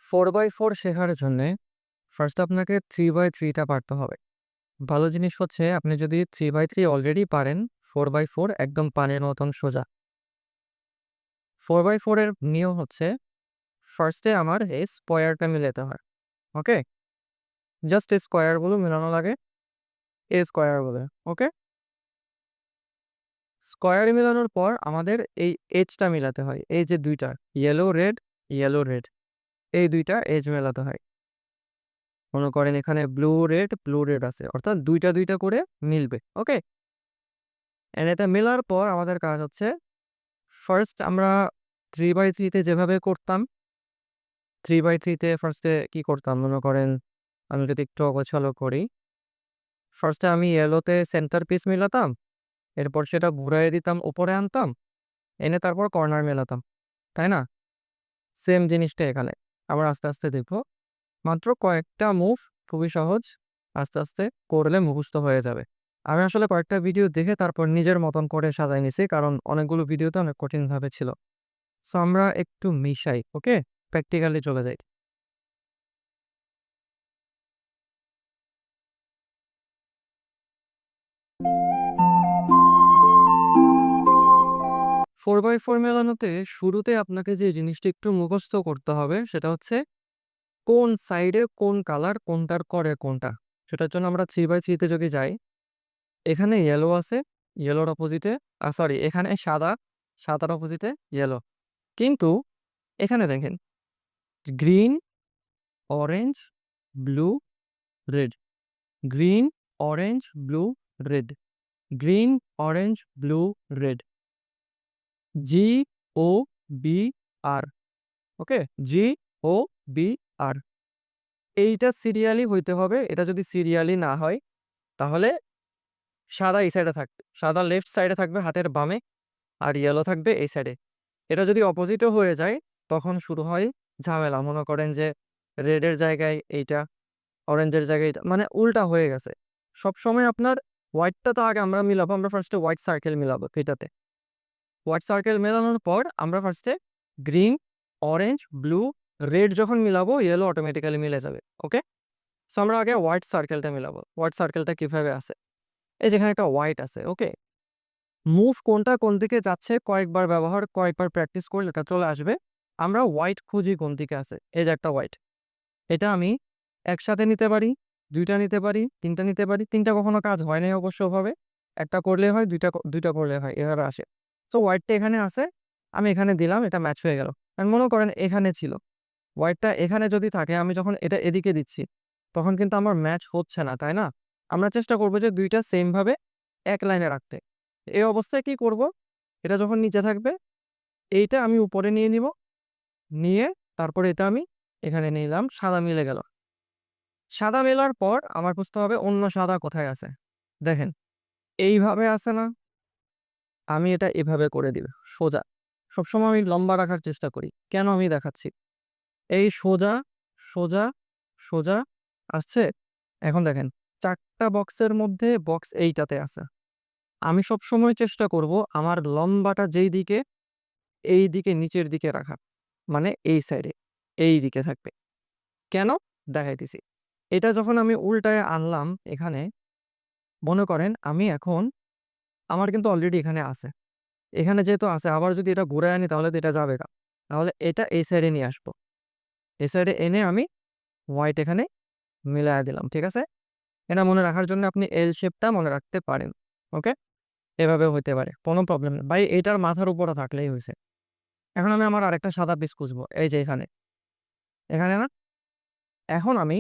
4x4 শেখার জন্যে first আপনাকে 3x3টা পারতে হবে। ভালো জিনিস হচ্ছে আপনি যদি 3x3 অলরেডি পারেন, 4x4 একদম পানির মতন সোজা। 4x4 এর নিয়ম হচ্ছে ফার্স্টে আমার এই স্কোয়ারটা মিলাতে হয়। ওকে? জাস্ট এই স্কোয়ারগুলো মিলানো লাগে এই স্কোয়ারগুলো। ওকে? স্কোয়ার মিলানোর পর আমাদের এই এজটা মিলাতে হয়। এই যে ২টা ইয়েলো, রেড এই ২টা এজ মেলাতে হয়। মনে করেন এখানে ব্লু, রেড আছে। অর্থাৎ ২টা করে মিলবে। ওকে? এটা মেলার পর আমাদের কাজ হচ্ছে ফার্স্ট আমরা 3x3 তে যেভাবে করতাম, 3x3 তে ফার্স্টে কি করতাম মনে করেন আমি যদি একটু অগোছালো করি, ফার্স্টে আমি ইয়েলোতে সেন্টার পিস মিলাতাম, এরপর সেটা ঘুরাইয়ে দিতাম, উপরে আনতাম, এনে তারপর কর্নার মেলাতাম। তাই না? সেম জিনিসটা এখানে। আবার আস্তে দেখব। মাত্র কয়েকটা মুভ, খুবই সহজ। আস্তে করলে মুখস্থ হয়ে যাবে। আমি আসলে কয়েকটা ভিডিও দেখে তারপর নিজের মতন করে সাজায় নিছি। কারণ অনেকগুলো ভিডিওতে অনেক কঠিনভাবে ছিল। সো আমরা একটু মিশাই, ওকে? প্র্যাকটিক্যালি চলে যাই। 4x4 মেলানোতে শুরুতে আপনাকে যে জিনিসটা একটু মুখস্থ করতে হবে সেটা হচ্ছে কোন সাইডে কোন কালার কোনটার করে কোনটা। সেটার জন্য আমরা 3x3 তে যদি যাই, এখানে ইয়েলো আছে, ইয়েলোর অপোজিটে সরি এখানে সাদা, সাদার অপোজিটে ইয়েলো। কিন্তু এখানে দেখেন green, orange, blue, red, green, orange, blue, red, green, orange, blue, red, GOBR। ওকে? GOBR এইটা সিরিয়ালি হইতে হবে। এটা যদি সিরিয়ালি না হয় তাহলে সাদা এই সাইডে থাকবে, সাদা লেফট সাইডে থাকবে হাতের বামে, আর ইয়েলো থাকবে এই সাইডে। এটা যদি অপোজিটও হয়ে যায় তখন শুরু হয় ঝামেলা। মনে করেন যে রেডের জায়গায় এইটা, অরেঞ্জের জায়গায় এটা, মানে উল্টা হয়ে গেছে। সবসময় আপনার হোয়াইটটা তো আগে আমরা মিলাবো। আমরা ফার্স্টে হোয়াইট সার্কেল মিলাবো এটাতে। হোয়াইট সার্কেল মেলানোর পর আমরা ফার্স্টে গ্রিন, অরেঞ্জ, ব্লু, রেড যখন মিলাবো ইয়েলো অটোমেটিক্যালি মিলে যাবে। ওকে? সো আমরা আগে হোয়াইট সার্কেলটা মিলাবো। হোয়াইট সার্কেলটা কিভাবে আছে? এই যেখানে একটা হোয়াইট আছে। ওকে? মুভ কোনটা কোন দিকে যাচ্ছে কয়েকবার ব্যবহার, কয়েকবার প্র্যাকটিস করলে এটা চলে আসবে। আমরা হোয়াইট খুঁজি কোন দিকে আছে। এই যে একটা হোয়াইট। এটা আমি একসাথে নিতে পারি, ২টা নিতে পারি, ৩টা নিতে পারি। ৩টা কখনো কাজ হয় নাই অবশ্য ওভাবে। একটা করলে হয়, ২টা করলে হয়। এভাবে আসে। সো হোয়াইটটা এখানে আছে। আমি এখানে দিলাম, এটা ম্যাচ হয়ে গেল। আর মনে করেন এখানে ছিল। হোয়াইটটা এখানে যদি থাকে, আমি যখন এটা এদিকে দিচ্ছি, তখন কিন্তু আমার ম্যাচ হচ্ছে না, তাই না? আমরা চেষ্টা করব যে ২টা সেম ভাবে এক লাইনে রাখতে। এই অবস্থায় কি করব? এটা যখন নিচে থাকবে, এইটা আমি উপরে নিয়ে নিব। নিয়ে তারপরে এটা আমি এখানে নিলাম, সাদা মিলে গেল। সাদা মেলার পর আমার বুঝতে হবে অন্য সাদা কোথায় আছে। দেখেন, এইভাবে আছে না? আমি এটা এভাবে করে দিব, সোজা। সবসময় আমি লম্বা রাখার চেষ্টা করি। কেন আমি দেখাচ্ছি। এই সোজা, সোজা, সোজা আসছে। এখন দেখেন ৪ টা বক্সের মধ্যে বক্স এইটাতে আছে। আমি সবসময় চেষ্টা করব আমার লম্বাটা যেই দিকে, এই দিকে নিচের দিকে রাখা। মানে এই সাইডে, এই দিকে থাকবে। কেন? দেখাইতেছি। এটা যখন আমি উল্টায় আনলাম এখানে, মনে করেন আমি এখন আমার কিন্তু অলরেডি এখানে আছে। এখানে যেহেতু আছে আবার যদি এটা ঘুরায় আনি তাহলে তো এটা যাবে না। তাহলে এটা এই সাইডে নিয়ে আসবো। এই সাইডে এনে আমি হোয়াইট এখানে মিলায়া দিলাম। ঠিক আছে? এটা মনে রাখার জন্য আপনি এল শেপটা মনে রাখতে পারেন। ওকে? এভাবেও হইতে পারে। কোনো প্রবলেম নেই। ভাই এটার মাথার উপরে থাকলেই হইছে। এখন আমি আমার আরেকটা সাদা পিস খুঁজবো। এই যে এখানে। এখানে না? এখন আমি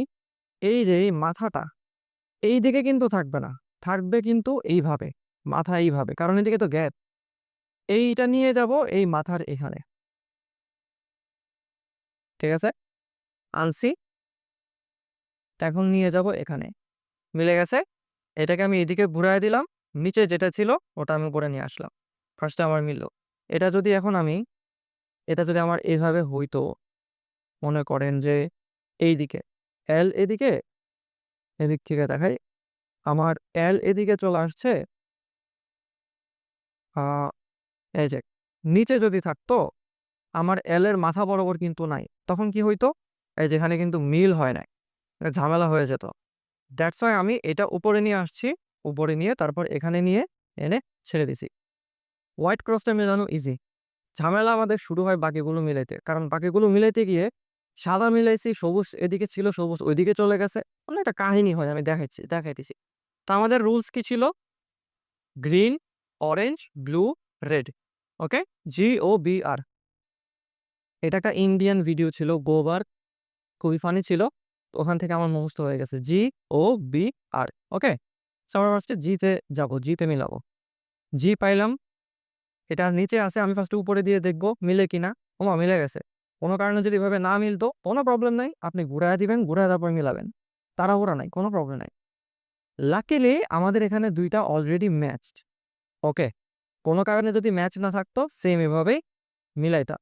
এই যে এই মাথাটা এই দিকে কিন্তু থাকবে না। থাকবে কিন্তু এইভাবে। মাথা এইভাবে। কারণ এদিকে তো গ্যাপ। এইটা নিয়ে যাব এই মাথার এখানে। ঠিক আছে? আনছি। এখন নিয়ে যাব এখানে। মিলে গেছে? এটাকে আমি এদিকে ঘুরায় দিলাম। নিচে যেটা ছিল ওটা আমি উপরে নিয়ে আসলাম। ফার্স্টে আমার মিলল। এটা যদি এখন আমি এটা যদি আমার এভাবে হইতো, মনে করেন যে এইদিকে, এল এদিকে, এদিক থেকে দেখাই। আমার এল এদিকে চলে আসছে। আ এই যে নিচে যদি থাকতো, আমার এল এর মাথা বরাবর কিন্তু নাই। তখন কি হইতো? এই যেখানে কিন্তু মিল হয় নাই, ঝামেলা হয়ে যেত। দ্যাটস ওয়াই আমি এটা উপরে নিয়ে আসছি, উপরে নিয়ে তারপর এখানে নিয়ে এনে ছেড়ে দিছি। হোয়াইট ক্রসটা মেলানো ইজি, ঝামেলা আমাদের শুরু হয় বাকিগুলো মিলাইতে, কারণ বাকিগুলো মিলাইতে গিয়ে সাদা মিলাইছি, সবুজ এদিকে ছিল, সবুজ ওইদিকে চলে গেছে, মানে একটা কাহিনী হয়। আমি দেখাইতেছি। তা আমাদের রুলস কি ছিল? Green, orange, blue, red. Okay, GOBR। এটা একটা ইন্ডিয়ান ভিডিও ছিল, গোবার, খুবই ফানি ছিল। ওখান থেকে আমার মুখস্থ হয়ে গেছে GOBR। ওকে, আমরা ফার্স্টে জিতে যাবো, জিতে মিলাবো। জি পাইলাম, এটা নিচে আছে, আমি ফার্স্টে উপরে দিয়ে দেখবো মিলে কিনা। ওমা, মিলে গেছে। কোনো কারণে যদি এভাবে না মিলতো কোনো প্রবলেম নাই, আপনি ঘুরায় দিবেন, ঘুরায় তারপর মিলাবেন, তাড়াহুড়া নাই, কোনো প্রবলেম নাই। লাকিলি আমাদের এখানে দুইটা অলরেডি ম্যাচড। ওকে, কোনো কারণে যদি ম্যাচ না থাকতো সেম এভাবেই মিলাইতাম।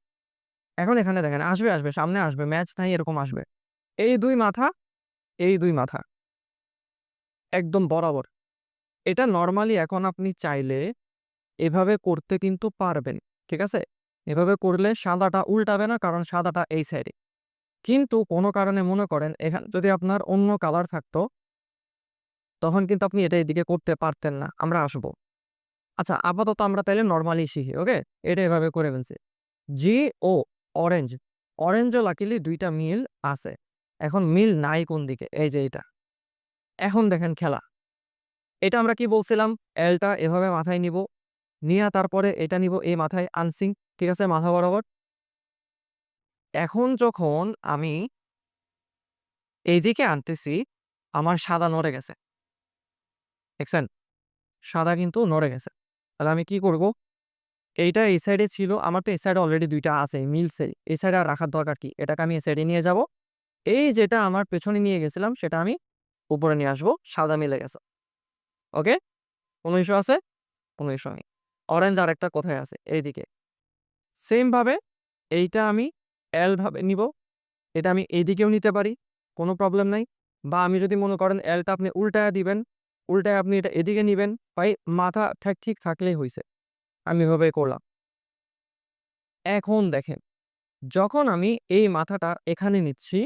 এখন এখানে দেখেন আসবে, আসবে, সামনে আসবে, ম্যাচ নাই এরকম আসবে। এই দুই মাথা, এই দুই মাথা একদম বরাবর। এটা নর্মালি এখন আপনি চাইলে এভাবে করতে কিন্তু পারবেন, ঠিক আছে? এভাবে করলে সাদাটা উল্টাবে না, কারণ সাদাটা এই সাইডে। কিন্তু কোনো কারণে মনে করেন এখানে যদি আপনার অন্য কালার থাকতো, তখন কিন্তু আপনি এটা এদিকে করতে পারতেন না। আমরা আসবো। আচ্ছা, আপাতত আমরা তাইলে নর্মালি শিখি। ওকে, এটা এভাবে করে ফেলছি। জি ও অরেঞ্জ, অরেঞ্জও লাকিলি দুইটা মিল আছে। এখন মিল নাই কোন দিকে? এই যে এটা। এখন দেখেন খেলা। এটা আমরা কি বলছিলাম? এলটা এভাবে মাথায় নিব, নিয়ে তারপরে এটা নিব এই মাথায় আনসিং, ঠিক আছে, মাথা বরাবর। এখন যখন আমি এইদিকে আনতেছি, আমার সাদা নড়ে গেছে, দেখছেন? সাদা কিন্তু নড়ে গেছে। তাহলে আমি কি করব? এইটা এই সাইডে ছিল, আমার তো এই সাইডে অলরেডি দুইটা আছে, মিলছে। এই সাইডে আর রাখার দরকার কি? এটাকে আমি এই সাইডে নিয়ে যাব। এই যেটা আমার পেছনে নিয়ে গেছিলাম সেটা আমি উপরে নিয়ে আসবো, সাদা মিলে গেছে। ওকে, কোনো ইস্যু আছে? কোনো ইস্যু নেই। অরেঞ্জ আরেকটা কোথায় আছে? এইদিকে। সেম ভাবে এইটা আমি এল ভাবে নিব, এটা আমি এইদিকেও নিতে পারি, কোনো প্রবলেম নাই। বা আমি যদি মনে করেন এলটা আপনি উল্টায় দিবেন, উল্টায় আপনি এটা এদিকে নিবেন, ভাই মাথা ঠিক ঠিক থাকলেই হইছে। আমি এভাবে করলাম। এখন দেখেন, যখন আমি এই মাথাটা এখানে নিচ্ছি,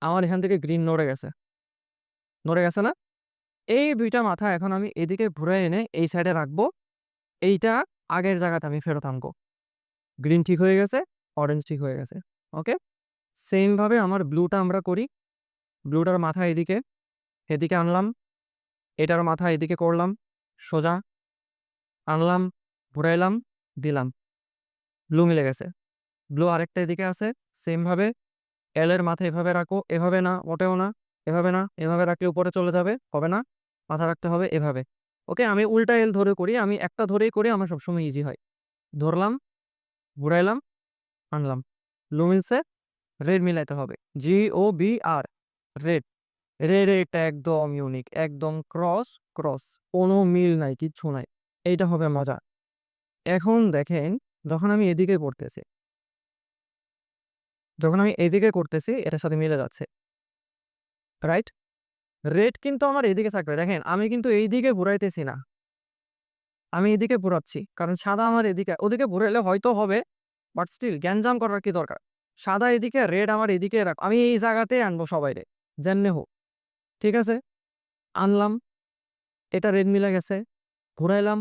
আমার এখান থেকে গ্রিন নড়ে গেছে, নড়ে গেছে না? এই দুইটা মাথা এখন আমি এদিকে ঘুরে এনে এই সাইডে রাখবো। এইটা আগের জায়গাতে আমি ফেরত আনবো। গ্রিন ঠিক হয়ে গেছে, অরেঞ্জ ঠিক হয়ে গেছে। ওকে, সেম ভাবে আমার ব্লুটা আমরা করি। ব্লুটার মাথা এদিকে, এদিকে আনলাম, এটার মাথা এদিকে করলাম, সোজা আনলাম, ঘুরাইলাম, দিলাম, ব্লু মিলে গেছে। ব্লু আরেকটা এদিকে আছে, সেম ভাবে এল এর মাথা এভাবে রাখো, এভাবে না, মোটেও না, এভাবে না, এভাবে রাখলে উপরে চলে যাবে, হবে না, মাথা রাখতে হবে এভাবে। ওকে, আমি উল্টা এল ধরে করি, আমি একটা ধরেই করি, আমার সবসময় ইজি হয়। ধরলাম, ঘুরাইলাম, আনলাম, ব্লু মিলছে, রেড মিলাইতে হবে। GOBR, red. রেড এটা একদম ইউনিক, একদম ক্রস ক্রস, কোনো মিল নাই, কিচ্ছু নাই। এইটা হবে মজা। এখন দেখেন, যখন আমি এদিকে করতেছি, যখন আমি এদিকে করতেছি এটার সাথে মিলে যাচ্ছে, রাইট? রেড কিন্তু আমার এদিকে থাকবে। দেখেন আমি কিন্তু এইদিকে ঘুরাইতেছি না, আমি এদিকে ঘুরাচ্ছি, কারণ সাদা আমার এদিকে, ওদিকে ঘুরাইলে হয়তো হবে, বাট স্টিল গ্যাঞ্জাম করার কি দরকার? সাদা এদিকে, রেড আমার এদিকে রাখ, আমি এই জায়গাতে আনবো সবাইরে, যেমনে হোক, ঠিক আছে? আনলাম, এটা রেড মিলে গেছে, ঘুরাইলাম,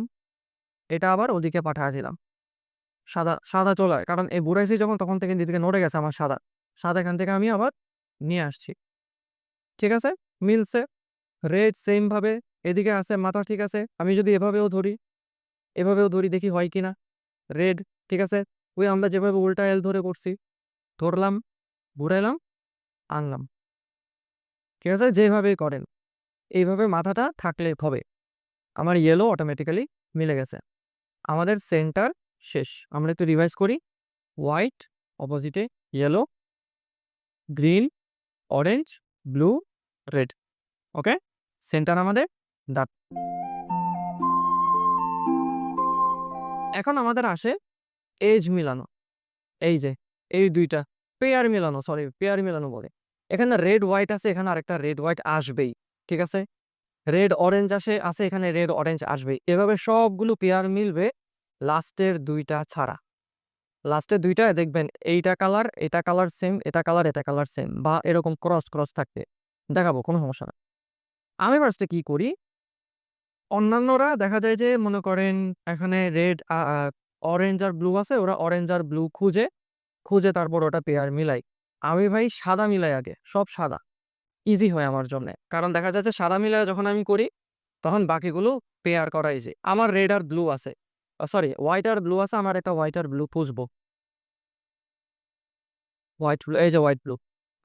এটা আবার ওদিকে পাঠিয়ে দিলাম। সাদা সাদা চলে, কারণ এই ঘুরাইছি যখন তখন থেকে এদিকে নড়ে গেছে আমার সাদা, সাদা এখান থেকে আমি আবার নিয়ে আসছি, ঠিক আছে? মিলছে। রেড সেম ভাবে এদিকে আছে মাথা, ঠিক আছে? আমি যদি এভাবেও ধরি, এভাবেও ধরি, দেখি হয় কিনা। রেড, ঠিক আছে, ওই আমরা যেভাবে উল্টা এল ধরে করছি, ধরলাম, ঘুরাইলাম, আনলাম, ঠিক আছে? যেভাবেই করেন এইভাবে মাথাটা থাকলে হবে। আমার ইয়েলো অটোমেটিক্যালি মিলে গেছে। আমাদের সেন্টার শেষ। আমরা একটু রিভাইজ করি। হোয়াইট, অপোজিটে yellow, green, orange, blue, red. Okay, centre আমাদের ডান। এখন আমাদের আসে এজ মিলানো। এই যে এই দুইটা পেয়ার মিলানো, সরি পেয়ার মিলানো বলে। এখানে রেড হোয়াইট আছে, এখানে আরেকটা রেড হোয়াইট আসবেই, ঠিক আছে? রেড অরেঞ্জ আছে, এখানে রেড অরেঞ্জ আসবেই। এভাবে সবগুলো পেয়ার মিলবে লাস্টের দুইটা ছাড়া। লাস্টে ২টা দেখবেন এইটা কালার, এটা কালার সেম, এটা কালার, এটা কালার সেম বা এরকম ক্রস থাকবে। দেখাবো, কোনো সমস্যা না। আমি ফার্স্টে কি করি, অন্যান্যরা দেখা যায় যে মনে করেন এখানে রেড অরেঞ্জ আর ব্লু আছে, ওরা অরেঞ্জ আর ব্লু খুঁজে তারপর ওটা পেয়ার মিলাই। আমি ভাই সাদা মিলাই আগে, সব সাদা। ইজি হয় আমার জন্যে। কারণ দেখা যাচ্ছে সাদা মিলায়া যখন আমি করি, তখন বাকিগুলো পেয়ার করা ইজি। আমার রেড আর ব্লু আছে। সরি, হোয়াইট আর ব্লু আছে। আমার একটা হোয়াইট আর ব্লু খুঁজবো। হোয়াইট ব্লু, এই যে হোয়াইট ব্লু।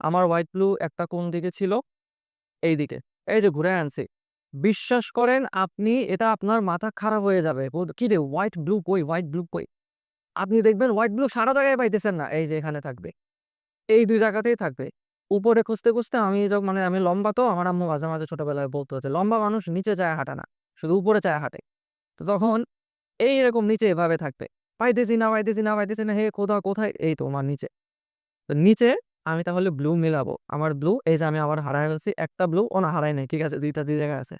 আমার হোয়াইট ব্লু একটা কোন দিকে ছিল? এইদিকে। এই যে ঘুরায় আনছি। বিশ্বাস করেন আপনি, এটা আপনার মাথা খারাপ হয়ে যাবে। কিরে হোয়াইট ব্লু কই? হোয়াইট ব্লু কই? আপনি দেখবেন হোয়াইট ব্লু সারা জায়গায় পাইতেছেন না। এই যে এখানে থাকবে। এই ২ জায়গাতেই থাকবে। উপরে খুঁজতে আমি মানে আমি লম্বা, তো আমার আম্মু মাঝে ছোটবেলায় বলতো যে, "লম্বা মানুষ নিচে চায়া হাঁটে না। শুধু উপরে চায়া হাঁটে।" তো তখন এইরকম নিচে এভাবে থাকবে। পাইতেছি না। হে খোদা কোথায়? এই তো আমার নিচে। তো নিচে আমি তাহলে ব্লু মিলাবো। আমার ব্লু, এই যে আমি আবার হারায় ফেলছি। একটা ব্লু, ও না হারাই নাই। ঠিক আছে, ২ টা ২ জায়গায় আছে।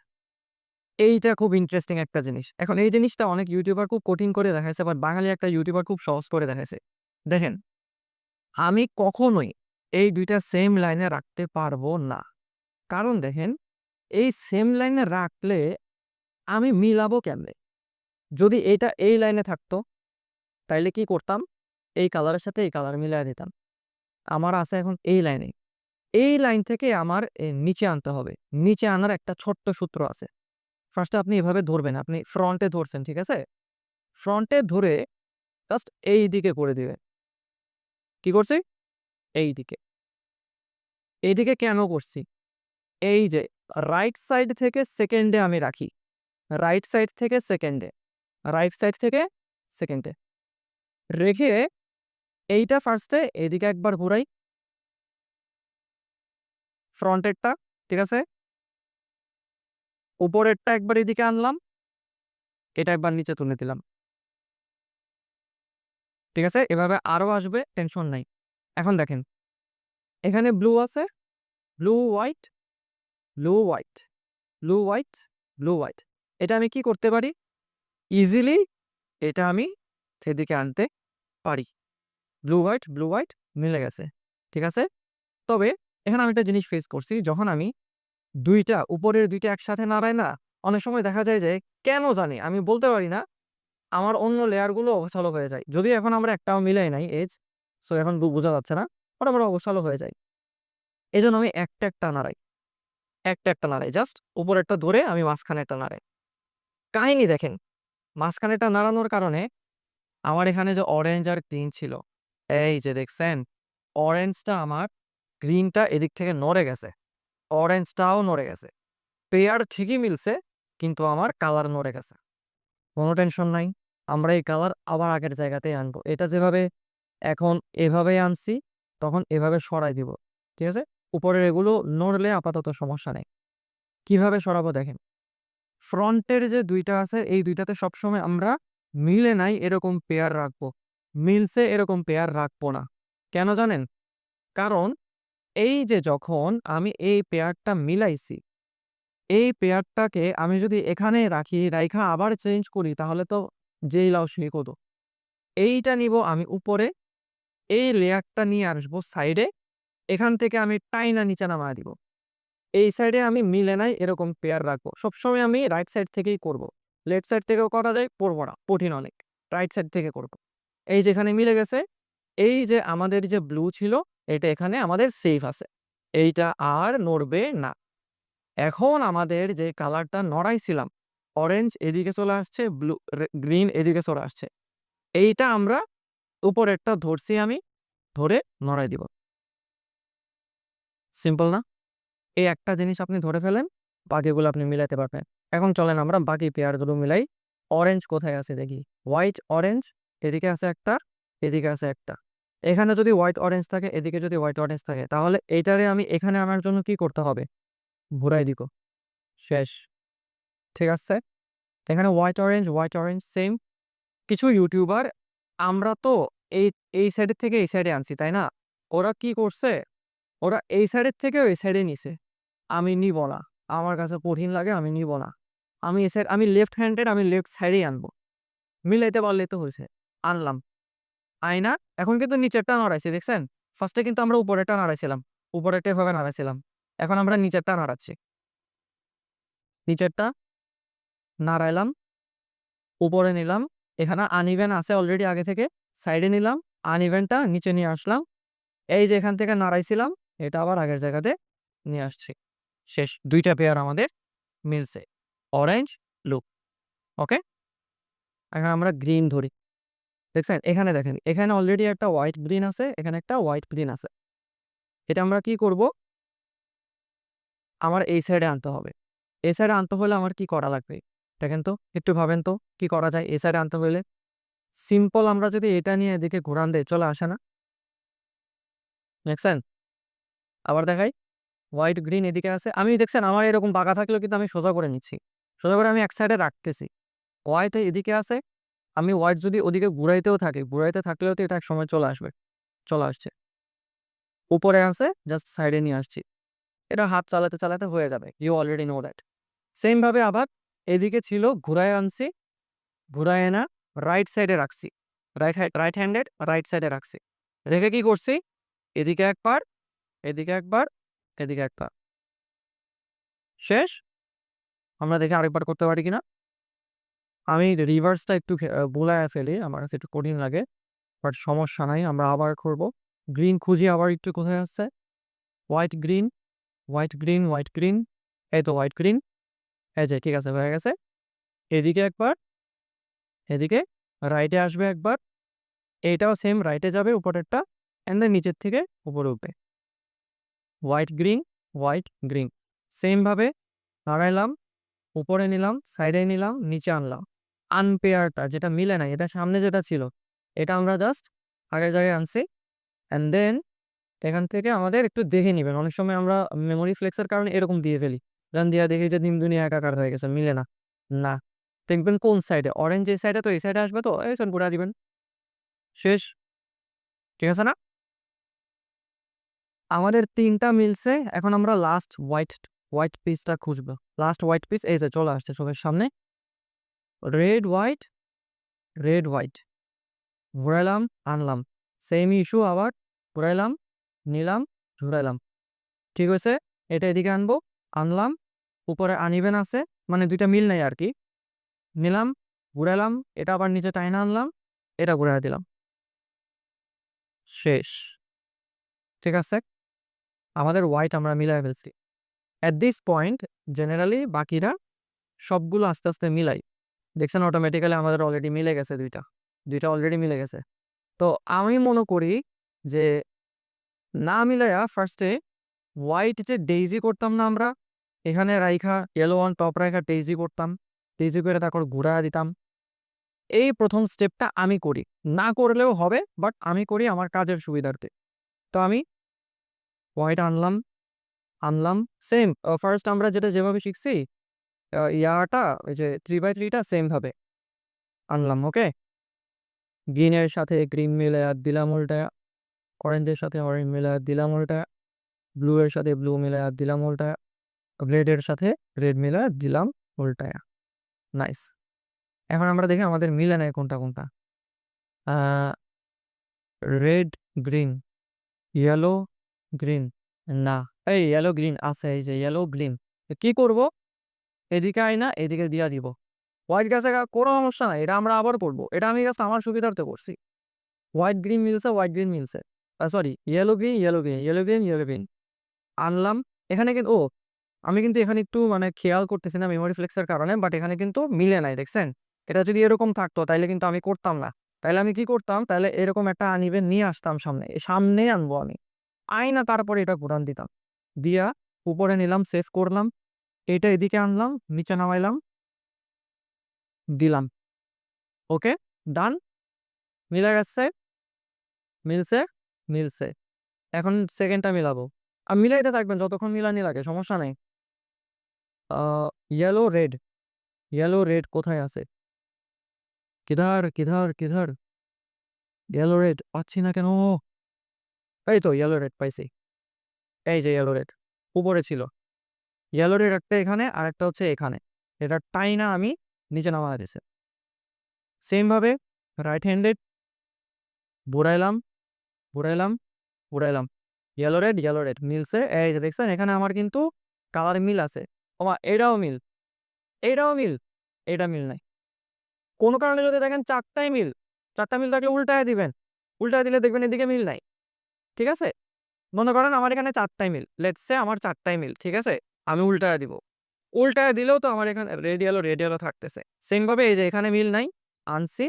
এইটা খুব ইন্টারেস্টিং একটা জিনিস। এখন এই জিনিসটা অনেক ইউটিউবার খুব কঠিন করে দেখাইছে, বাট বাঙালি একটা ইউটিউবার খুব সহজ করে দেখাইছে। দেখেন, আমি কখনোই এই ২ টা সেম লাইনে রাখতে পারবো না। কারণ দেখেন, এই সেম লাইনে রাখলে আমি মিলাবো কেমনে? যদি এটা এই লাইনে থাকতো, তাইলে কি করতাম? এই কালারের সাথে এই কালার মিলায়া দিতাম। আমার আছে এখন এই লাইনে। এই লাইন থেকে আমার নিচে আনতে হবে। নিচে আনার একটা ছোট্ট সূত্র আছে। ফার্স্ট এ আপনি এভাবে ধরবেন। আপনি ফ্রন্টে ধরছেন, ঠিক আছে? ফ্রন্টে ধরে জাস্ট এইদিকে করে দিবেন। কি করছি? এইদিকে। এইদিকে কেন করছি? এই যে রাইট সাইড থেকে সেকেন্ডে আমি রাখি। রাইট সাইড থেকে সেকেন্ডে, রাইট সাইড থেকে সেকেন্ডে রেখে এইটা ফার্স্টে এদিকে একবার ঘুরাই, ফ্রন্টেরটা, ঠিক আছে? উপরেরটা একবার এদিকে আনলাম, এটা একবার নিচে তুলে দিলাম। ঠিক আছে? এভাবে আরো আসবে, টেনশন নাই। এখন দেখেন, এখানে ব্লু আছে, blue white, blue white, blue white, blue white. এটা আমি কি করতে পারি? ইজিলি এটা আমি সেদিকে আনতে পারি। ব্লু হোয়াইট মিলে গেছে। ঠিক আছে? তবে এখানে আমি একটা জিনিস ফেস করছি। যখন আমি ২ টা উপরের ২ টা একসাথে নাড়াই না, অনেক সময় দেখা যায় যে কেন জানি আমি বলতে পারি না, আমার অন্য লেয়ার গুলো অগোছালো হয়ে যায়। যদিও এখন আমরা একটাও মিলাই নাই এজ। সো এখন বোঝা যাচ্ছে না। বাট আমার অগোছালো হয়ে যায়। এজন্য আমি একটা নাড়াই। একটা নাড়াই। জাস্ট উপরেরটা ধরে আমি মাঝখানেরটা নাড়াই। কাহিনী দেখেন, মাঝখানেরটা নাড়ানোর কারণে আমার এখানে যে অরেঞ্জ আর গ্রিন ছিল, এই যে দেখছেন? অরেঞ্জটা আমার গ্রিনটা এদিক থেকে নড়ে গেছে। অরেঞ্জটাও নড়ে গেছে। পেয়ার ঠিকই মিলছে, কিন্তু আমার কালার নড়ে গেছে। কোনো টেনশন নাই। আমরা এই কালার আবার আগের জায়গাতেই আনবো। এটা যেভাবে এখন এভাবে আনছি, তখন এভাবে সরাই দিব। ঠিক আছে? উপরের এগুলো নড়লে আপাতত সমস্যা নেই। কিভাবে সরাবো দেখেন। ফ্রন্টের যে ২ টা আছে, এই ২ টাতে সবসময় আমরা মিলে নাই এরকম পেয়ার রাখবো। মিলছে এরকম পেয়ার রাখবো না। কেন জানেন? কারণ এই যে যখন আমি এই পেয়ারটা মিলাইছি, এই পেয়ারটাকে আমি যদি এখানে রাখি, রাইখা আবার চেঞ্জ করি, তাহলে তো যেই লাউ সেই কদু। এইটা নিবো আমি উপরে, এই লেয়ারটা নিয়ে আসবো সাইডে, এখান থেকে আমি টাইনা নিচে নামায়া দিব। এই সাইডে আমি মিলে নাই এরকম পেয়ার রাখবো। সবসময় আমি রাইট সাইড থেকেই করব। লেফট সাইড থেকেও করা যায়, করব না। কঠিন অনেক। রাইট সাইড থেকে করব। এই যে এখানে মিলে গেছে, এই যে আমাদের যে ব্লু ছিল, এটা এখানে আমাদের সেফ আছে। এইটা আর নড়বে না। এখন আমাদের যে কালারটা নড়াইছিলাম, অরেঞ্জ এদিকে চলে আসছে, ব্লু গ্রিন এদিকে চলে আসছে। এইটা আমরা উপরেরটা ধরছি আমি, ধরে নড়াই দিব। সিম্পল না? এই একটা জিনিস আপনি ধরে ফেলেন, বাকিগুলো আপনি মিলাইতে পারবেন। এখন চলেন আমরা বাকি পেয়ারগুলো মিলাই। অরেঞ্জ কোথায় আছে দেখি? হোয়াইট, অরেঞ্জ, এদিকে আছে একটা, এদিকে আছে একটা। এখানে যদি হোয়াইট অরেঞ্জ থাকে, এদিকে যদি হোয়াইট অরেঞ্জ থাকে, তাহলে এইটারে আমি এখানে আনার জন্য কি করতে হবে? ঘুরাই দিব। শেষ। ঠিক আছে? এখানে হোয়াইট অরেঞ্জ সেম। কিছু ইউটিউবার, আমরা তো এই এই সাইডের থেকে এই সাইডে আনছি, তাই না? ওরা কি করছে? ওরা এই সাইডের থেকে ওই সাইডে নিছে। আমি নিব না। আমার কাছে কঠিন লাগে, আমি নিব না। আমি এই সাইড, আমি লেফট হ্যান্ডেড, আমি লেফট সাইডেই আনবো। মিলাইতে পারলেই তো হইছে। আনলাম। আয়না এখন কিন্তু নিচেরটা নাড়াইছি দেখছেন? ফার্স্টে কিন্তু আমরা উপরেরটা নাড়াইছিলাম। উপরেরটা এভাবে নাড়াইছিলাম। এখন আমরা নিচেরটা নাড়াচ্ছি। নিচেরটা নাড়াইলাম, উপরে নিলাম। এখানে আনইভেন আছে অলরেডি আগে থেকে। সাইডে নিলাম। আনইভেনটা নিচে নিয়ে আসলাম। এই যে এখান থেকে নাড়াইছিলাম, এটা আবার আগের জায়গাতে নিয়ে আসছি। শেষ। ২ টা পেয়ার আমাদের মিলছে। Orange, blue. ওকে? এখন আমরা গ্রিন ধরি। দেখছেন? এখানে দেখেন। এখানে অলরেডি একটা হোয়াইট গ্রিন আছে, এখানে একটা হোয়াইট গ্রিন আছে। এটা আমরা কি করব? আমার এই সাইডে আনতে হবে। এই সাইডে আনতে হলে আমার কি করা লাগবে? দেখেন তো, একটু ভাবেন তো কি করা যায় এই সাইডে আনতে হইলে? সিম্পল আমরা যদি এটা নিয়ে এদিকে ঘুরান দেই, চলে আসে না? দেখছেন? আবার দেখাই। হোয়াইট গ্রিন এদিকে আছে। আমি দেখছেন আমার এরকম বাঁকা থাকলেও কিন্তু আমি সোজা করে নিচ্ছি। সোজা করে আমি এক সাইডে রাখতেছি। হোয়াইট এদিকে আছে। আমি হোয়াইট যদি ওদিকে ঘুরাইতেও থাকি, ঘুরাইতে থাকলেও তো এটা একসময় চলে আসবে। চলে আসছে। উপরে আছে, জাস্ট সাইডে নিয়ে আসছি। এটা হাত চালাতে, চালাতে হয়ে যাবে। You already know that. Same ভাবে আবার এদিকে ছিল ঘুরায় আনছি, ঘুরায় এনে রাইট সাইডে রাখছি। রাইট হ্যান্ডেড রাইট সাইডে রাখছি। রেখে কি করছি? এদিকে একবার, এদিকে একবার, এদিকে একবার। শেষ? আমরা দেখি আরেকবার করতে পারি কিনা? আমি রিভার্সটা একটু ভুলায়া ফেলি। আমার কাছে একটু কঠিন লাগে। বাট সমস্যা নাই। আমরা আবার করব। গ্রিন খুঁজি আবার একটু কোথায় আছে? White green, white green, white green. এই তো হোয়াইট গ্রিন। এই যে ঠিক আছে হয়ে গেছে। এদিকে একবার, এদিকে রাইটে আসবে একবার। এইটাও সেম রাইটে যাবে উপরেরটা। অ্যান্ড দেন নিচের থেকে উপরে উঠবে। White green, white green. Same ভাবে নাড়াইলাম, উপরে নিলাম, সাইডে নিলাম, নিচে আনলাম। আনপেয়ারটা যেটা মিলে নাই, এটা সামনে যেটা ছিল, এটা আমরা জাস্ট আগের জায়গায় আনছি। অ্যান্ড দেন এখান থেকে আমাদের একটু দেখে নিবেন। অনেক সময় আমরা মেমোরি ফ্লেক্সের কারণে এরকম দিয়ে ফেলি। দেন দিয়া দেখি যে দিন দুনিয়া একাকার হয়ে গেছে, মিলে না। না। দেখবেন কোন সাইডে? অরেঞ্জ এই সাইডে, তো এই সাইডে আসবে তো এই ঘুরা দিবেন। শেষ। ঠিক আছে না? আমাদের ৩ টা মিলছে। এখন আমরা লাস্ট হোয়াইট পিসটা খুঁজবো। লাস্ট হোয়াইট পিস এই যে চলে আসছে চোখের সামনে। Red, white, red, white. ঘুরাইলাম, আনলাম। সেম ইস্যু আবার ঘুরাইলাম, নিলাম, ঘুরাইলাম। ঠিক হইছে? এটা এদিকে আনবো। আনলাম। উপরে আনইভেন আছে। মানে ২ টা মিল নাই আরকি। নিলাম, ঘুরাইলাম। এটা আবার নিচে টাইনা আনলাম। এটা ঘুরাইয়া দিলাম। শেষ। ঠিক আছে? আমাদের হোয়াইট আমরা মিলায় ফেলছি। এট দিস পয়েন্ট জেনারেলি বাকিরা সবগুলো আস্তে, আস্তে মিলাই। দেখছেন অটোমেটিক্যালি আমাদের অলরেডি মিলে গেছে ২ টা। ২ টা অলরেডি মিলে গেছে। তো আমি মনে করি যে না মিলাইয়া ফার্স্টে হোয়াইট যে ডেইজি করতাম না আমরা? এখানে রাইখা ইয়েলো অন টপ রাইখা ডেইজি করতাম। ডেইজি করে তারপর ঘুরায়া দিতাম। এই ১ম স্টেপটা আমি করি। না করলেও হবে, বাট আমি করি আমার কাজের সুবিধার্থে। তো আমি হোয়াইট আনলাম, আনলাম। সেম ফার্স্ট আমরা যেভাবে শিখছি ইয়াটা ওই যে 3x3 টা সেম ভাবে আনলাম। ওকে? গ্রিনের সাথে গ্রিন মিলায়া দিলাম উল্টায়া, অরেঞ্জের সাথে অরেঞ্জ মিলায়া দিলাম উল্টায়া, ব্লু এর সাথে ব্লু মিলায়া দিলাম উল্টায়া, রেড এর সাথে রেড মিলায়া দিলাম উল্টায়া। নাইস। এখন আমরা দেখি আমাদের মিলে নাই কোনটা, কোনটা। আ রেড, গ্রিন, ইয়েলো, গ্রিন। না। এই ইয়েলো গ্রিন আছে, এই যে ইয়েলো গ্রিন। কি করব? এদিকে আইনা এদিকে দিয়া দিব। হোয়াইট গেছে গা কোনো সমস্যা নাই। এটা আমরা আবার করব। এটা আমি জাস্ট আমার সুবিধার্থে করছি। হোয়াইট গ্রিন মিলছে, হোয়াইট গ্রিন মিলছে। Sorry yellow green, yellow green, yellow green, yellow green. আনলাম। এখানে কিন্তু আমি কিন্তু এখানে একটু মানে খেয়াল করতেছি না মেমোরি ফ্লেক্সের কারণে, বাট এখানে কিন্তু মিলে নাই দেখছেন? এটা যদি এরকম থাকতো তাইলে কিন্তু আমি করতাম না। তাইলে আমি কি করতাম? তাইলে এরকম একটা আনইভেন নিয়ে আসতাম সামনে। সামনেই আনবো আমি। আইনা তারপরে এটা ঘুরান দিতাম। দিয়া উপরে নিলাম, সেভ করলাম। এটা এদিকে আনলাম, নিচে নামাইলাম, দিলাম। ওকে? ডান? মিলে গেছে? মিলছে? মিলছে। এখন 2nd টা মিলাবো। মিলাইতে থাকবেন যতক্ষণ মিলানি লাগে, সমস্যা নাই। আ ইয়েলো, রেড। ইয়েলো, রেড কোথায় আছে? কিধার, কিধার, কিধার? ইয়েলো, রেড পাচ্ছি না কেন? এই তো ইয়েলো, রেড পাইছি। এই যে ইয়েলো, রেড। উপরে ছিল। ইয়েলো, রেড একটা এখানে আরেকটা হচ্ছে এখানে। এটা টাইনা আমি নিচে নামায়া দিছি। সেম ভাবে রাইট হ্যান্ডেড ঘুরাইলাম, ঘুরাইলাম, ঘুরাইলাম, ইয়েলো রেড মিলছে। এই যে দেখছেন এখানে আমার কিন্তু কালার মিল আছে। ওমা এটাও মিল, এইটাও মিল, এটা মিল নাই। কোনো কারণে যদি দেখেন 4টাই মিল, 4টা মিল থাকলে উল্টায় দিবেন। উল্টায় দিলে দেখবেন এদিকে মিল নাই। ঠিক আছে? মনে করেন আমার এখানে 4টাই মিল। লেটস সে আমার 4টাই মিল। ঠিক আছে? আমি উল্টায় দিব। উল্টায় দিলেও তো আমার এখানে রেড ইয়েলো থাকতেছে। সেম ভাবে এই যে এখানে মিল নাই, আনছি,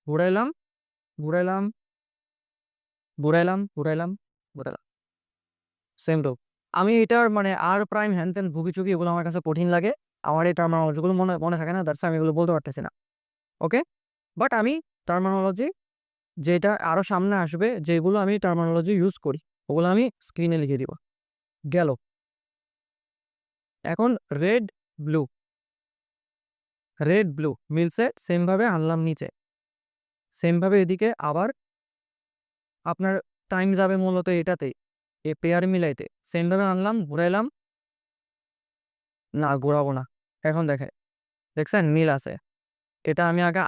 ঘুরাইলাম, ঘুরাইলাম, ঘুরাইলাম, ঘুরাইলাম, ঘুরাইলাম। Same to. আমি এটার মানে আর প্রাইম হ্যান-ত্যান ভুগি-চুগি এগুলো আমার কাছে কঠিন লাগে। আমার এই টার্মিনোলজি গুলো মনে মনে থাকে না। দ্যাটস আমি এগুলো বলতে পারতেছি না। ওকে? বাট আমি টার্মিনোলজি যেটা আরো সামনে আসবে, যেগুলো আমি টার্মিনোলজি ইউজ করি, ওগুলো আমি স্ক্রিনে লিখে দিব। গেল। এখন রেড, ব্লু, রেড, ব্লু মিলছে। সেম ভাবে আনলাম নিচে। সেম ভাবে এদিকে আবার আপনার টাইম যাবে মূলত এটাতেই, এ পেয়ার মিলাইতে। সেম ভাবে আনলাম, ঘুরাইলাম। না ঘোরাবো না। এখন দেখেন, দেখছেন মিল আছে। এটা আমি আগে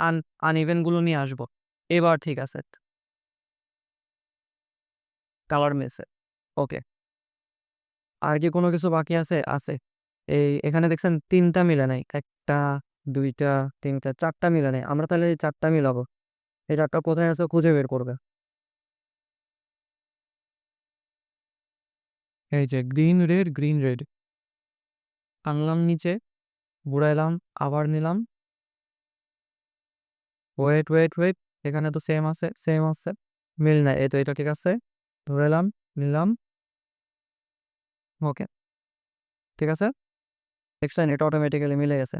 আনইভেন গুলো নিয়ে আসবো। এবার ঠিক আছে। কালার মিলছে। ওকে। আর কি কোনো কিছু বাকি আছে? আছে। এখানে দেখছেন ৩টা মিলে নাই। ১টা, ২টা, ৩টা, ৪টা মিলে নাই। আমরা তাহলে এই ৪টা মিলাবো। এই ৪টা কোথায় আছে খুঁজে বের করবে। এই যে গ্রিন রেড আনলাম নিচে, ঘুরাইলাম, আবার নিলাম। ওয়েট, এখানে তো সেম আছে, সেম আছে। মিল নাই। এই তো এটা ঠিক আছে। ঘুরাইলাম, নিলাম। ওকে, ঠিক আছে। দেখছেন এটা অটোমেটিক্যালি মিলে গেছে।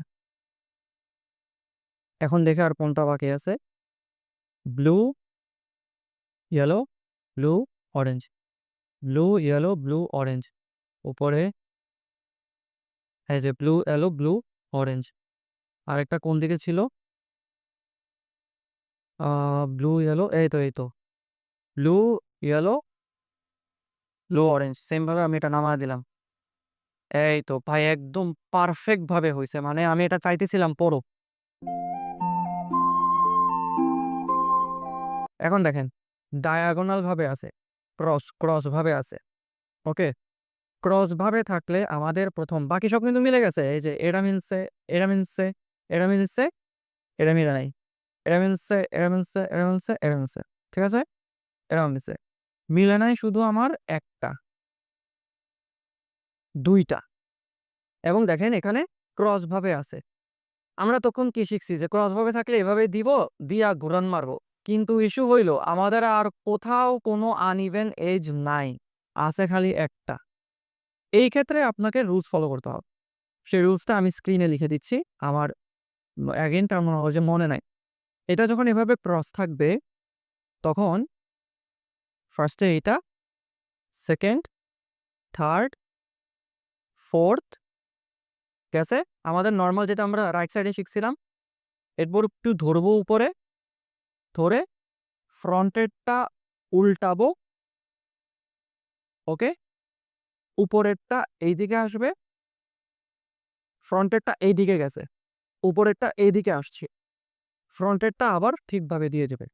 এখন দেখে আর কোনটা বাকি আছে। Blue, yellow, blue, orange, blue, yellow, blue, orange. উপরে এই যে ব্লু, ইয়েলো, ব্লু, অরেঞ্জ। আরেকটা কোন দিকে ছিল? ব্লু, ইয়েলো, এই তো blue, yellow, blue, orange. Same ভাবে আমি এটা নামায় দিলাম। এই তো ভাই একদম পারফেক্ট ভাবে হয়েছে। মানে আমি এটা চাইতেছিলাম পড়ো। এখন দেখেন ডায়াগোনাল ভাবে আছে, ক্রস ভাবে আছে। ওকে, ক্রস ভাবে থাকলে আমাদের প্রথম বাকি সব কিন্তু মিলে গেছে। এই যে এটা মিলছে, এটা মিলছে, এটা মিলছে, এটা মিলে নাই, এটা মিলছে, এটা মিলছে, এটা মিলছে, এটা মিলছে। ঠিক আছে? এটা মিলছে। মিলে নাই শুধু আমার একটা, দুইটা। এবং দেখেন এখানে ক্রস ভাবে আছে। আমরা তখন কি শিখছি যে ক্রস ভাবে থাকলে এভাবে দিব, দিয়া ঘুরান মারবো। কিন্তু ইস্যু হইল আমাদের আর কোথাও কোনো আনইভেন এজ নাই, আছে খালি একটা। এই ক্ষেত্রে আপনাকে রুলস ফলো করতে হবে। সেই রুলসটা আমি স্ক্রিনে লিখে দিচ্ছি। আমার অ্যাগেন টার্মিনোলজি মনে নাই। এটা যখন এভাবে ক্রস থাকবে তখন ফার্স্টে এটা, সেকেন্ড, থার্ড, ফোর্থ। ঠিক আছে? আমাদের নর্মাল যেটা আমরা রাইট সাইডে শিখছিলাম, এরপর একটু ধরবো উপরে, ধরে ফ্রন্টেরটা উল্টাবো। ওকে, উপরেরটা এইদিকে আসবে, ফ্রন্টেরটা এইদিকে গেছে, উপরেরটা এইদিকে আসছে, ফ্রন্টেরটা আবার ঠিকভাবে দিয়ে যাবে।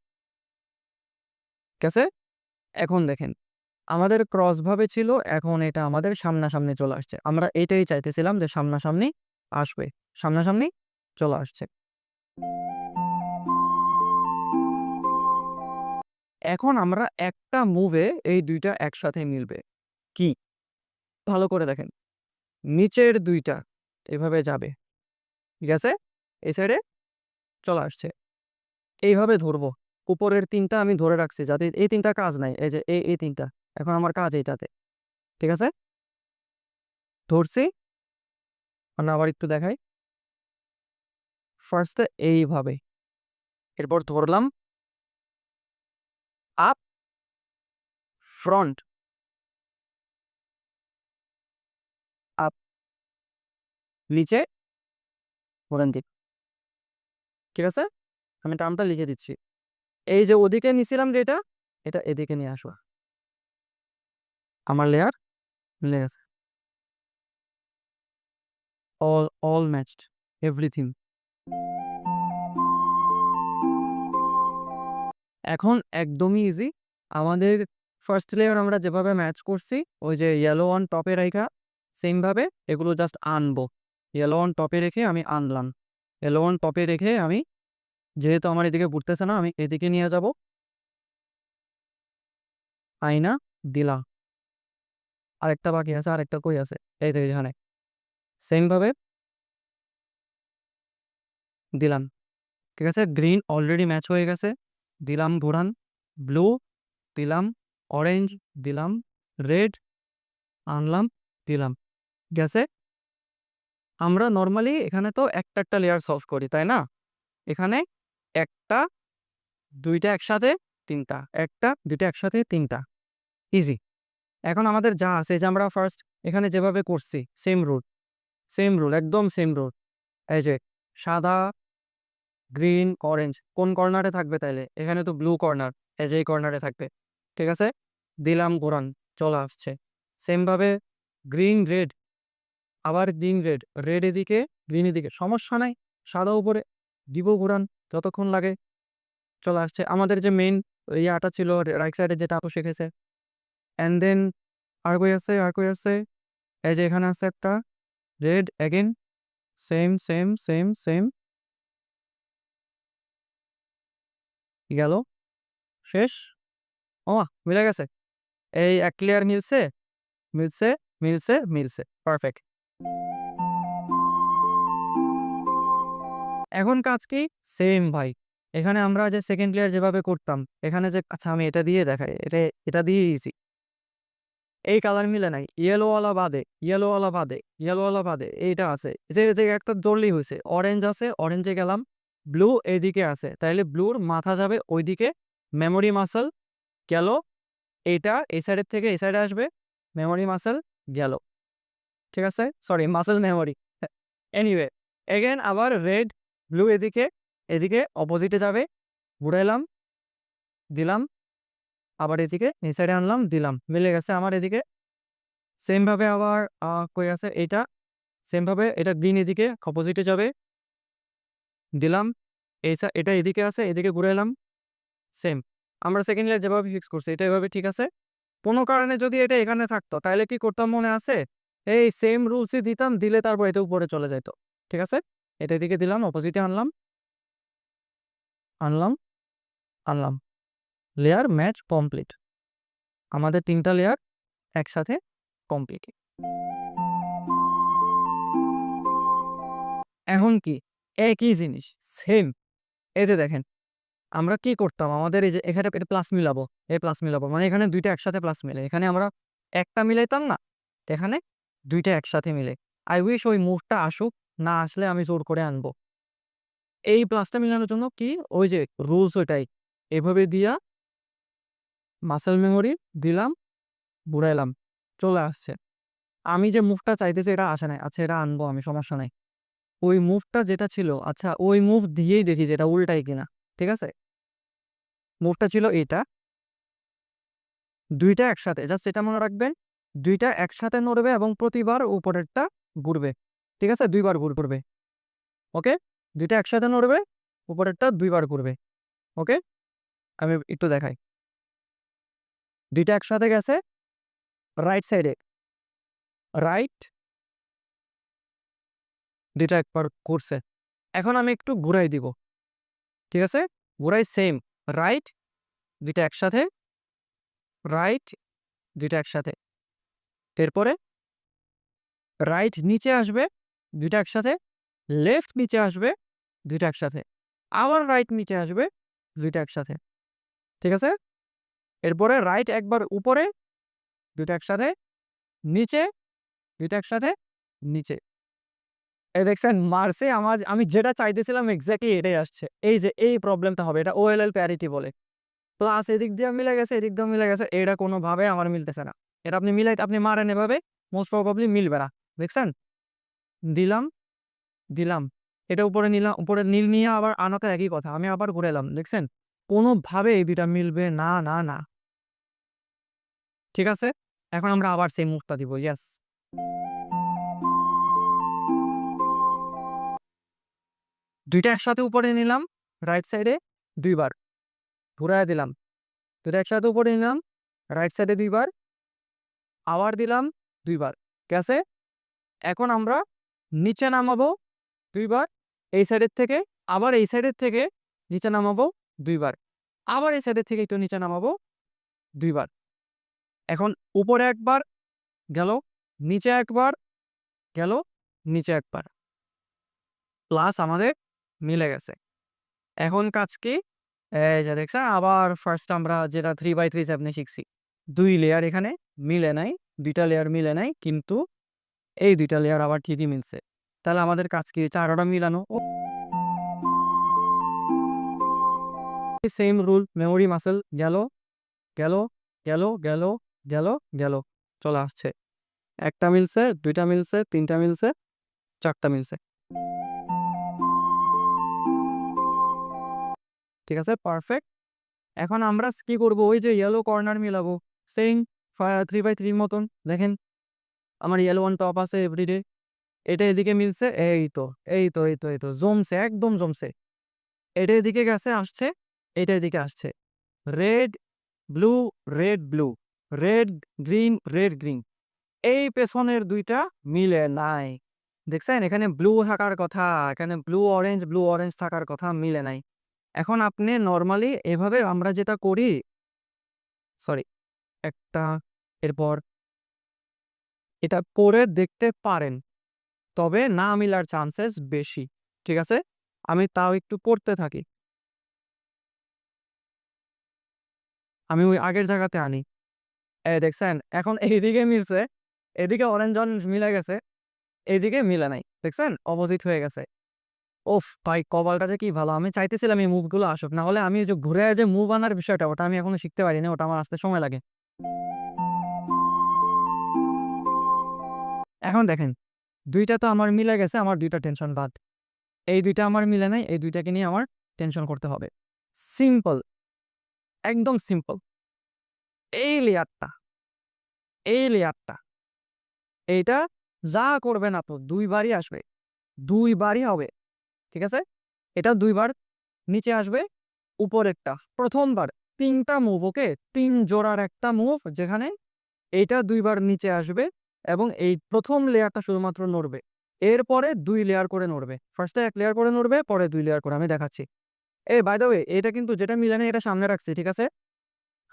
ঠিক আছে? এখন দেখেন আমাদের ক্রস ভাবে ছিল, এখন এটা আমাদের সামনাসামনি চলে আসছে। আমরা এটাই চাইতেছিলাম যে সামনাসামনি আসবে, সামনাসামনি চলে আসছে। এখন আমরা একটা মুভে এই দুইটা একসাথে মিলবে। কি? ভালো করে দেখেন, নিচের দুইটা এভাবে যাবে। ঠিক আছে? এই সাইডে চলে আসছে। এইভাবে ধরবো। উপরের ৩টা আমি ধরে রাখছি যাতে এই ৩টা কাজ নাই। এই যে এই ৩টা। এখন আমার কাজ এইটাতে। ঠিক আছে? ধরছি। মানে আবার একটু দেখাই। ফার্স্টে এইভাবে। এরপর ধরলাম, আপ, ফ্রন্ট, আপ, নিচে, ঘোরান দিক। ঠিক আছে? আমি টার্মটা লিখে দিচ্ছি। এই যে ওদিকে নিছিলাম যেটা, এটা এদিকে নিয়ে আসবা। আমার লেয়ার মিলে গেছে। all matched, everything. এখন একদমই ইজি। আমাদের ফার্স্ট লেয়ার আমরা যেভাবে ম্যাচ করছি ওই যে ইয়েলো অন টপে রাইখা সেম ভাবে এগুলো জাস্ট আনবো। ইয়েলো অন টপে রেখে আমি আনলাম। ইয়েলো অন টপে রেখে আমি যেহেতু আমার এদিকে ঘুরতেছে না আমি এদিকে নিয়ে যাব। আইনা দিলাম। আরেকটা বাকি আছে, আরেকটা কই আছে? এই তো এখানে। সেম ভাবে দিলাম। ঠিক আছে? গ্রিন অলরেডি ম্যাচ হয়ে গেছে। দিলাম ঘোরান। ব্লু দিলাম, অরেঞ্জ দিলাম, রেড আনলাম, দিলাম। গেছে? আমরা নরমালি এখানে তো একটা লেয়ার সলভ করি, তাই না? এখানে ১ টা, ২ টা একসাথে, ৩ টা। ১ টা, ২ টা একসাথে, ৩ টা। ইজি। এখন আমাদের যা আছে এই যে আমরা ফার্স্ট এখানে যেভাবে করছি সেম রুল একদম সেম রুল। এই যে সাদা, গ্রিন, অরেঞ্জ কোন কর্নারে থাকবে তাইলে? এখানে তো ব্লু কর্নার। এই যে এই কর্নারে থাকবে। ঠিক আছে? দিলাম ঘোরান, চলে আসছে। সেম ভাবে গ্রিন, রেড, আবার গ্রিন, রেড, রেড এদিকে, গ্রিন এদিকে। সমস্যা নাই। সাদা উপরে দিব ঘোরান যতক্ষণ লাগে। চলে আসছে। আমাদের যে মেইন ইয়াটা ছিল রাইট সাইডে যেটা আপু শিখেছে। অ্যান্ড দেন আর কই আছে, আর কই আছে? এই যে এখানে আছে একটা রেড এগেইন সেম গেল। শেষ। ওমা! মিলে গেছে। এই ১ লেয়ার মিলছে, মিলছে, মিলছে। পারফেক্ট। এখন কাজ কি? সেম ভাই। এখানে আমরা যে 2nd লেয়ার যেভাবে করতাম, এখানে যে আচ্ছা আমি এটা দিয়ে দেখাই। এটা দিয়ে ইজি। এই কালার মিলে নাই। ইয়েলো ওয়ালা বাদে এইটা আছে। যে একটা ধরলেই হইছে। অরেঞ্জ আছে, অরেঞ্জে গেলাম। ব্লু এইদিকে আছে। তাইলে ব্লুর মাথা যাবে ওইদিকে। মেমোরি মাসল গেল। এইটা এই সাইডের থেকে এই সাইডে আসবে। মেমোরি মাসল গেল। ঠিক আছে? Sorry muscle memory. Anyway again আবার রেড, ব্লু এদিকে অপোজিটে যাবে। ঘুরাইলাম, দিলাম। আবার এদিকে এই সাইডে আনলাম, দিলাম। মিলে গেছে আমার এদিকে। সেম ভাবে আবার কই আছে এইটা। সেম ভাবে এটা গ্রিন এদিকে অপোজিটে যাবে। দিলাম। এটা এদিকে আছে, এদিকে ঘুরাইলাম। সেম। আমরা 2nd লেয়ার যেভাবে ফিক্স করছি এটা এভাবে ঠিক আছে। কোনো কারণে যদি এটা এখানে থাকতো তাহলে কি করতাম মনে আছে? এই সেম রুলসই দিতাম, দিলে তারপর এটা উপরে চলে যাইত। ঠিক আছে? এটা এদিকে দিলাম, অপোজিটে আনলাম, আনলাম, আনলাম। Layer match complete. আমাদের ৩ টা লেয়ার একসাথে কমপ্লিট। এখন কি? একই জিনিস সেম। এই যে দেখেন আমরা কি করতাম? আমাদের এই যে এখানে এটা প্লাস মিলাবো, প্লাস মিলাবো। মানে এখানে ২ টা একসাথে প্লাস মিলে। এখানে আমরা একটা মিলাইতাম না? এখানে ২ টা একসাথে মিলে। I wish ওই মুভটা আসুক। না আসলে আমি জোর করে আনবো। এই প্লাসটা মিলানোর জন্য কি? ওই যে রুলস ওইটাই। এভাবে দিয়া মাসল মেমোরি দিলাম, ঘুরাইলাম। চলে আসছে। আমি যে মুভটা চাইতেছি এটা আসে নাই। আচ্ছা এটা আনবো আমি, সমস্যা নাই। ওই মুভটা যেটা ছিল আচ্ছা ওই মুভ দিয়েই দেখি যে এটা উল্টায় কিনা। ঠিক আছে? মুভটা ছিল এটা। ২ টা একসাথে জাস্ট এটা মনে রাখবেন। ২ টা একসাথে নড়বে এবং প্রতিবার উপরেরটা ঘুরবে। ঠিক আছে? ২ বার ঘুরবে। ওকে? ২ টা একসাথে নড়বে, উপরেরটা ২ বার ঘুরবে। ওকে? আমি একটু দেখাই। ২ টা একসাথে গেছে রাইট সাইডে। রাইট ২ টা একবার ঘুরছে। এখন আমি একটু ঘুরাই দিব। ঠিক আছে? ঘুরাই সেম। রাইট ২ টা একসাথে, রাইট ২ টা একসাথে। এরপরে রাইট নিচে আসবে ২ টা একসাথে, লেফট নিচে আসবে ২ টা একসাথে। আবার রাইট নিচে আসবে ২ টা একসাথে। ঠিক আছে? এরপরে রাইট একবার উপরে ২ টা একসাথে, নিচে ২ টা একসাথে, নিচে। এই দেখছেন মারছে আমি যেটা চাইতেছিলাম এক্সাক্টলি এটাই আসছে। এই যে এই প্রবলেমটা হবে এটা OLL প্যারিটি বলে। প্লাস এদিক দিয়ে মিলে গেছে, এদিক দিয়েও মিলে গেছে। এটা কোনোভাবে আমার মিলতেছে না। এটা আপনি মারেন এভাবে মোস্ট প্রবাবলি মিলবে না। দেখছেন? দিলাম, দিলাম। এটা উপরে নিলাম, উপরে নীল নিয়ে আবার আনাতে একই কথা। আমি আবার ঘুরাইলাম। দেখছেন? কোনোভাবে এই ২ টা মিলবে না। ঠিক আছে? এখন আমরা আবার সেম মুভটা দিব। ইয়েস। ২ টা একসাথে উপরে নিলাম রাইট সাইডে ২ বার। ঘুরায় দিলাম, দুইটা একসাথে উপরে নিলাম, রাইট সাইডে 2 বার, আবার দিলাম 2 বার। ঠিক আছে? এখন আমরা নিচে নামাবো 2 বার এই সাইডের থেকে, আবার এই সাইডের থেকে নিচে নামাবো 2 বার। আবার এই সাইডের থেকে একটু নিচে নামাবো 2 বার। এখন উপরে একবার গেল, নিচে একবার গেল, নিচে একবার। প্লাস আমাদের মিলে গেছে। এখন কাজ কি? এই যে দেখছেন আবার ফার্স্ট আমরা যেটা 3/3 আপনি শিখছি। 2 লেয়ার এখানে মিলে নাই, 2 টা লেয়ার মিলে নাই, কিন্তু এই 2 টা লেয়ার আবার ঠিকই মিলছে। তাহলে আমাদের কাজ কি? চারোটা মিলানো। সেম রুল, মেমোরি মাসল গেল, গেল, গেল, গেল, গেল, গেল, চলে আসছে। 1 টা মিলছে, 2 টা মিলছে, 3 টা মিলছে, 4 টা মিলছে। ঠিক আছে? পারফেক্ট। এখন আমরা কি করব? ওই যে ইয়েলো কর্নার মিলাবো। সেইম 3/3 মতন। দেখেন আমার ইয়েলো ওয়ান টপ আছে এভরিডে। এটা এদিকে মিলছে। এই তো, এই তো, এই তো, এই তো জমছে, একদম জমছে। এটা এদিকে গেছে, আসছে, এটা এদিকে আসছে। Red, blue, red, blue, red, green, red, green. এই পেছনের 2 টা মিলে নাই। দেখছেন? এখানে ব্লু থাকার কথা, এখানে ব্লু অরেঞ্জ থাকার কথা, মিলে নাই। এখন আপনি নরমালি এভাবে আমরা যেটা করি, সরি, একটা এরপর এটা করে দেখতে পারেন। তবে না মিলার চান্সেস বেশি। ঠিক আছে? আমি তাও একটু পড়তে থাকি। আমি ওই আগের জায়গাতে আনি। এই দেখছেন? এখন এইদিকে মিলছে, এদিকে অরেঞ্জ, অরেঞ্জ মিলে গেছে, এইদিকে মিলে নাই। দেখছেন? অপোজিট হয়ে গেছে। উফ! ভাই কপালটা যে কি ভালো। আমি চাইতেছিলাম এই মুভগুলো আসুক। না হলে আমি ওই যে ঘুরে যে মুভ আনার বিষয়টা, ওটা আমি এখনো শিখতে পারিনি। ওটা আমার আসতে সময় লাগে। এখন দেখেন ২ টা তো আমার মিলে গেছে, আমার ২ টা টেনশন বাদ। এই ২ টা আমার মিলে নাই, এই ২ টাকে নিয়ে আমার টেনশন করতে হবে। সিম্পল, একদম সিম্পল। এই লেয়ারটা, এই লেয়ারটা, এইটা যা করবেন আপনি ২ বারই আসবে। ২ বারই হবে। ঠিক আছে? এটা ২ বার নিচে আসবে, উপরেরটা ১ম বার ৩ টা মুভ, ওকে? ৩ জোড়ার একটা মুভ, যেখানে এইটা ২ বার নিচে আসবে এবং এই ১ম লেয়ারটা শুধুমাত্র নড়বে। এরপরে ২ লেয়ার করে নড়বে। ফার্স্ট এ ১ লেয়ার করে নড়বে, পরে ২ লেয়ার করে। আমি দেখাচ্ছি। বাই দ্য ওয়ে, এটা কিন্তু যেটা মিলে নাই এটা সামনে রাখছি। ঠিক আছে?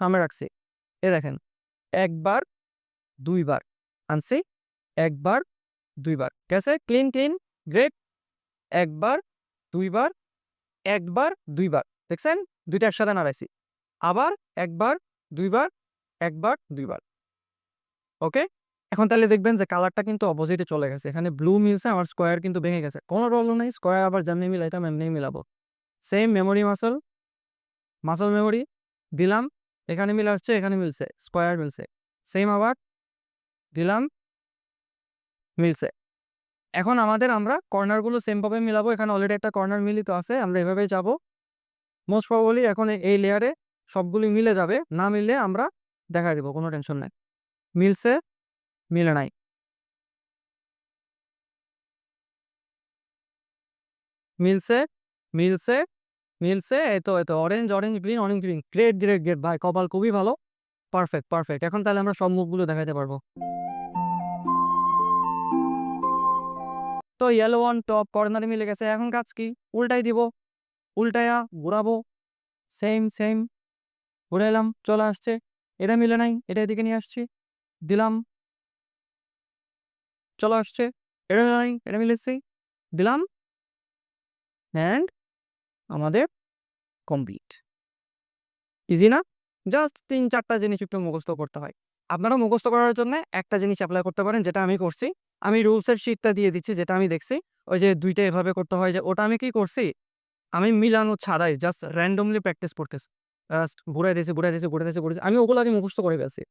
সামনে রাখছি। দেখেন ১ বার, ২ বার আনছি, ১ বার, ২ বার। ঠিক আছে? Clean, clean, great. ১ বার, ২ বার, ১ বার, ২ বার। দেখছেন? ২ টা একসাথে নাড়াইছি। আবার ১ বার, ২ বার, ১ বার, ২ বার। ওকে? এখন তাহলে দেখবেন যে কালারটা কিন্তু অপোজিটে চলে গেছে। এখানে ব্লু মিলছে, আমার স্কোয়ার কিন্তু ভেঙে গেছে। কোনো প্রবলেম নাই। স্কোয়ার আবার যেমনি মিলাইতাম এমনিই মিলাবো। Same memory muscle, muscle memory দিলাম। এখানে মিলে আসছে, এখানে মিলছে। স্কোয়ার মিলছে। সেইম আবার দিলাম, মিলছে। এখন আমরা কর্নারগুলো সেম ভাবে মিলাবো। এখানে অলরেডি একটা কর্নার মিলিত আছে। আমরা এভাবেই যাবো। মোস্ট প্রবাবলি এখন এই লেয়ারে সবগুলি মিলে যাবে। না মিললে আমরা দেখায় দিব। কোনো টেনশন নাই। মিলছে, মিলে নাই। মিলছে, মিলছে, মিলছে। এই তো, এই তো orange, orange, green, orange, green. Great, great, great ভাই, কপাল খুবই ভালো। Perfect, perfect. এখন তাহলে আমরা সব মুভগুলো দেখাইতে পারবো। তো ইয়েলো অন টপ কর্নারে মিলে গেছে। এখন কাজ কি? উল্টাই দিব। উল্টায়া ঘুরাবো। Same, same. ঘুরাইলাম, চলে আসছে। এটা মিলে নাই, এটা এদিকে নিয়ে আসছি। দিলাম, চলে আসছে। এটা মিলে নাই, এটা মিলেছি। দিলাম, অ্যান্ড আমাদের কমপ্লিট। ইজি না? জাস্ট ৩-৪ টা জিনিস একটু মুখস্থ করতে হয়। আপনারা মুখস্থ করার জন্য একটা জিনিস এপ্লাই করতে পারেন, যেটা আমি করছি। আমি রুলসের শিটটা দিয়ে দিচ্ছি, যেটা আমি দেখছি। ওই যে ২ টা এভাবে করতে হয়, যে ওটা আমি কি করছি? আমি মিলানো ছাড়াই জাস্ট র‍্যান্ডমলি প্র্যাকটিস করতেছি। জাস্ট ঘুরাইতেছি, ঘুরাইতেছি, ঘুরাইতেছি, ঘুরাইতেছি। আমি ওগুলো আগে মুখস্থ করে ফেলছি।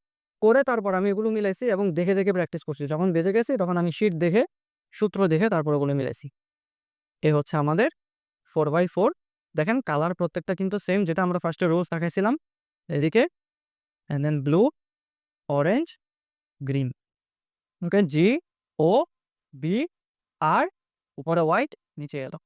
করে তারপর আমি এগুলো মিলাইছি এবং দেখে, দেখে প্র্যাকটিস করছি। যখন বেজে গেছি তখন আমি শিট দেখে, সূত্র দেখে তারপর ওগুলো মিলাইছি। এ হচ্ছে আমাদের 4/4। দেখেন কালার প্রত্যেকটা কিন্তু সেম, যেটা আমরা ফার্স্টে রোজ দেখাইছিলাম। এদিকে and then blue, orange, green. Okay? G, O, B, R, উপরে হোয়াইট, নিচে ইয়েলো।